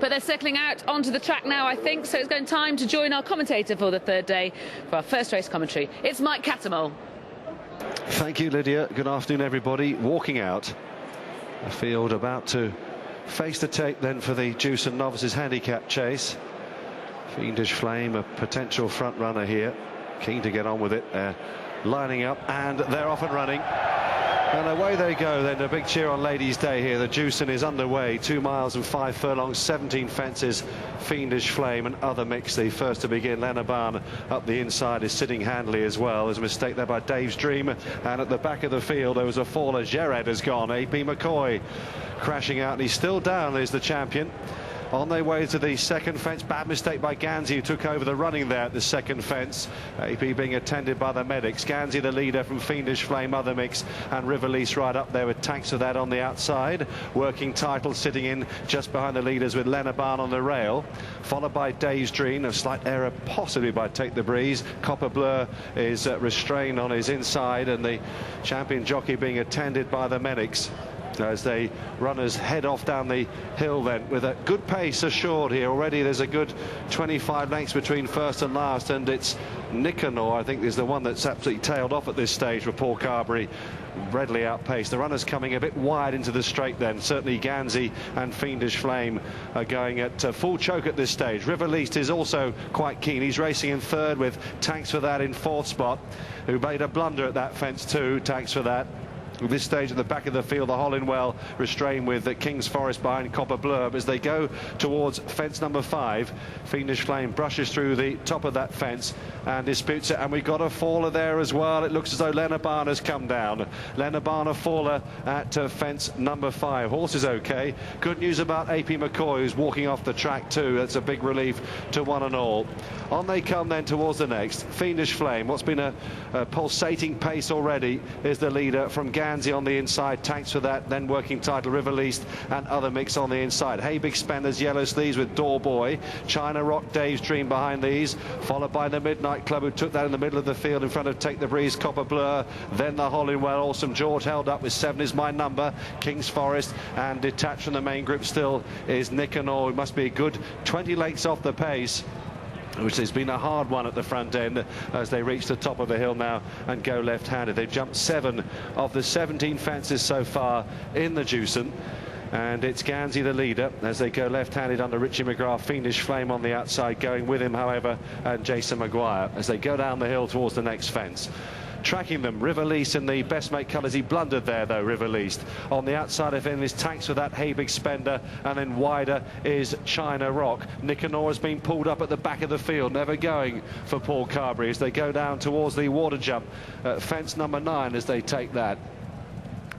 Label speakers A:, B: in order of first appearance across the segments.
A: But they're circling out onto the track now, I think, so it's going time to join our commentator for the third day for our first race commentary. It's Mike Cattermole.
B: Thank you, Lydia. Good afternoon, everybody. Walking out a field about to face the tape then for the Jewson Novices Handicap chase. Fiendish Flame, a potential front runner here, keen to get on with it. Lining up, and they're off and running. And away they go then. A big cheer on Ladies' Day here. The Jewson is underway. 2 miles and 5 furlongs, 17 fences. Fiendish Flame and Other Mix, the first to begin. Lenaban up the inside is sitting handily as well. There's a mistake there by Dave's Dream. And at the back of the field there was a faller. Jared has gone. AP McCoy crashing out, and he's still down. There's the champion. On their way to the second fence. Bad mistake by Gansey, who took over the running there at the second fence. AP being attended by the medics. Gansey the leader from Fiendish Flame, Other Mix and Riverlease right up there with Tanks of That on the outside. Working Title sitting in just behind the leaders with Lenaban on the rail, followed by Dave's Dream. A slight error possibly by Take the Breeze. Copper Blur is restrained on his inside, and the champion jockey being attended by the medics as the runners head off down the hill then with a good pace assured here. Already there's a good 25 lengths between first and last, and it's Nicanor, I think, is the one that's absolutely tailed off at this stage for Paul Carberry. Readily outpaced. The runners coming a bit wide into the straight then. Certainly Gansey and Fiendish Flame are going at full choke at this stage. Riverlease is also quite keen. He's racing in third with Tanks for That in fourth spot, who made a blunder at that fence too. Tanks for That. At this stage at the back of the field, the Hollingwell restrained with King's Forest behind Copper Blurb. As they go towards fence number 5, Fiendish Flame brushes through the top of that fence and disputes it, and we've got a faller there as well. It looks as though Lenaban has come down. Lenaban a faller at fence number 5. Horse is okay. Good news about AP McCoy, who's walking off the track too. That's a big relief to one and all. On they come then towards the next. Fiendish Flame, what's been a pulsating pace already, is the leader from Gansey on the inside. Tanks for That, then Working Title, Riverlease and Other Mix on the inside. Hey Big Spenders, Yellow Sleeves with Door Boy. China Rock, Dave's Dream behind these, followed by the Midnight Club, who took that in the middle of the field in front of Take the Breeze, Copper Blur. Then the Hollingwell, Awesome George held up with 7 is My Number. King's Forest, and detached from the main group still is Nicanor, who must be a good 20 lengths off the pace, which has been a hard one at the front end as they reach the top of the hill now and go left-handed. They've jumped 7 of the 17 fences so far in the Jewson, and it's Gansey the leader as they go left-handed under Richie McGrath. Fiendish Flame on the outside, going with him however, and Jason Maguire as they go down the hill towards the next fence. Tracking them, Riverlease in the best mate colours. He blundered there though, Riverlease. On the outside of him is Tanks for That, Hey Big Spender, and then wider is China Rock. Nicanor has been pulled up at the back of the field, never going for Paul Carberry as they go down towards the water jump at fence number 9 as they take that.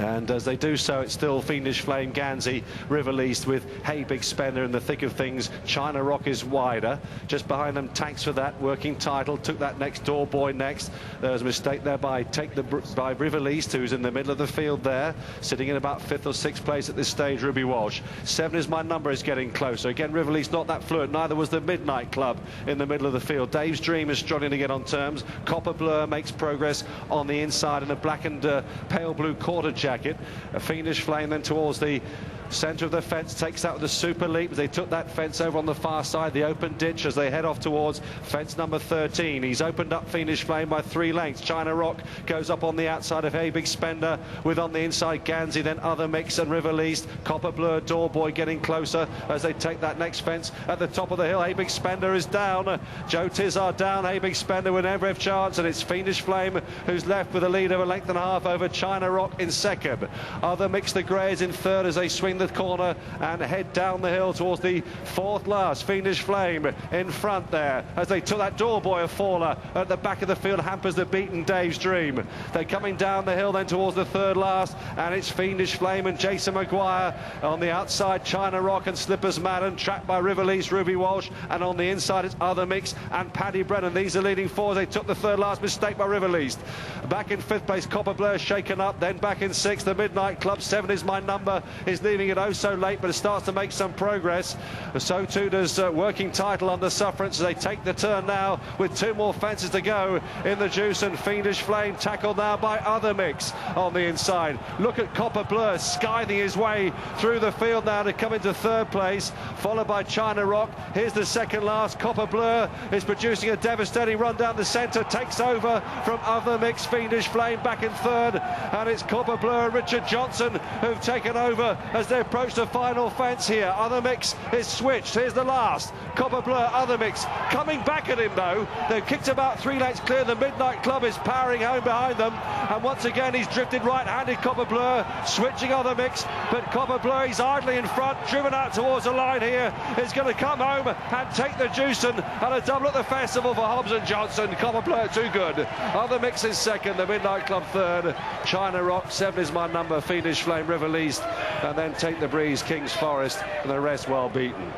B: And as they do so, it's still Fiendish Flame, Gansey, Riverlease with Hey Big Spender in the thick of things. China Rock is wider. Just behind them, Tanks for That, Working Title, took that next. Door Boy next. There was a mistake there by Riverlease, who's in the middle of the field there, sitting in about 5th or 6th place at this stage, Ruby Walsh. 7 is My Number is getting closer. Again, Riverlease not that fluent, neither was the Midnight Club in the middle of the field. Dave's Dream is struggling to get on terms. Copper Blur makes progress on the inside in a black and pale blue quarter jacket. A Fiendish Flame then towards the centre of the fence, takes that with a super leap. They took that fence over on the far side, the open ditch, as they head off towards fence number 13. He's opened up Fiendish Flame by 3 lengths. China Rock goes up on the outside of Hey Big Spender, with on the inside Gansey, then Other Mix and Riverlease. Copper Blur, Door Boy getting closer as they take that next fence at the top of the hill. Hey Big Spender is down. Joe Tizard down. Hey Big Spender with every chance, and it's Fiendish Flame who's left with a lead of a length and a half over China Rock in second. Other Mix the Grey is in third as they swing the corner and head down the hill towards the 4th last. Fiendish Flame in front there as they took that. Door Boy a faller at the back of the field, hampers the beaten Dave's Dream. They're coming down the hill then towards the 3rd last, and it's Fiendish Flame and Jason Maguire on the outside. China Rock and Slippers Madden, tracked by Riverlease, Ruby Walsh, and on the inside it's Other Mix and Paddy Brennan. These are leading 4 as they took the 3rd last. Mistake by Riverlease. Back in 5th place, Copper Blur shaken up, then back in 6th. 6. The Midnight Club, 7 is my number, is leaving it oh so late, but it starts to make some progress. So too does Working Title under Sufferance as they take the turn now with 2 more fences to go in the Jewson. Fiendish Flame tackled now by Other Mix on the inside. Look at Copper Blur scything his way through the field now to come into 3rd place, followed by China Rock. Here's the second last. Copper Blur is producing a devastating run down the centre, takes over from Other Mix. Fiendish Flame back in 3rd, and it's Copper Blur and Richard Johnson who've taken over as they approach the final fence here. Other Mix is switched. Here's the last. Copper Blur, Other Mix coming back at him though. They've kicked about 3 lengths clear. The Midnight Club is powering home behind them, and once again he's drifted right-handed. Copper Blur switching Other Mix, but Copper Blur, he's idly in front, driven out towards the line here, is going to come home and take the Jewson, and a double at the festival for Hobbs and Johnson. Copper Blur too good. Other Mix is 2nd, the Midnight Club 3rd, China Rock 7 is my number, Fiendish Flame, River Least, and then Take the Breeze, King's Forest, and the rest well beaten.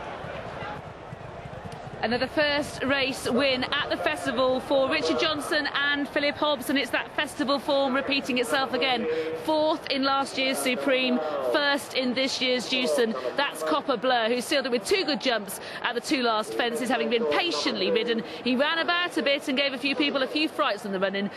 A: Another first race win at the festival for Richard Johnson and Philip Hobbs, and it's that festival form repeating itself again. 4th in last year's Supreme, 1st in this year's Jewson. That's Copper Blur, who sealed it with 2 good jumps at the 2 last fences, having been patiently ridden. He ran about a bit and gave a few people a few frights on the run-in.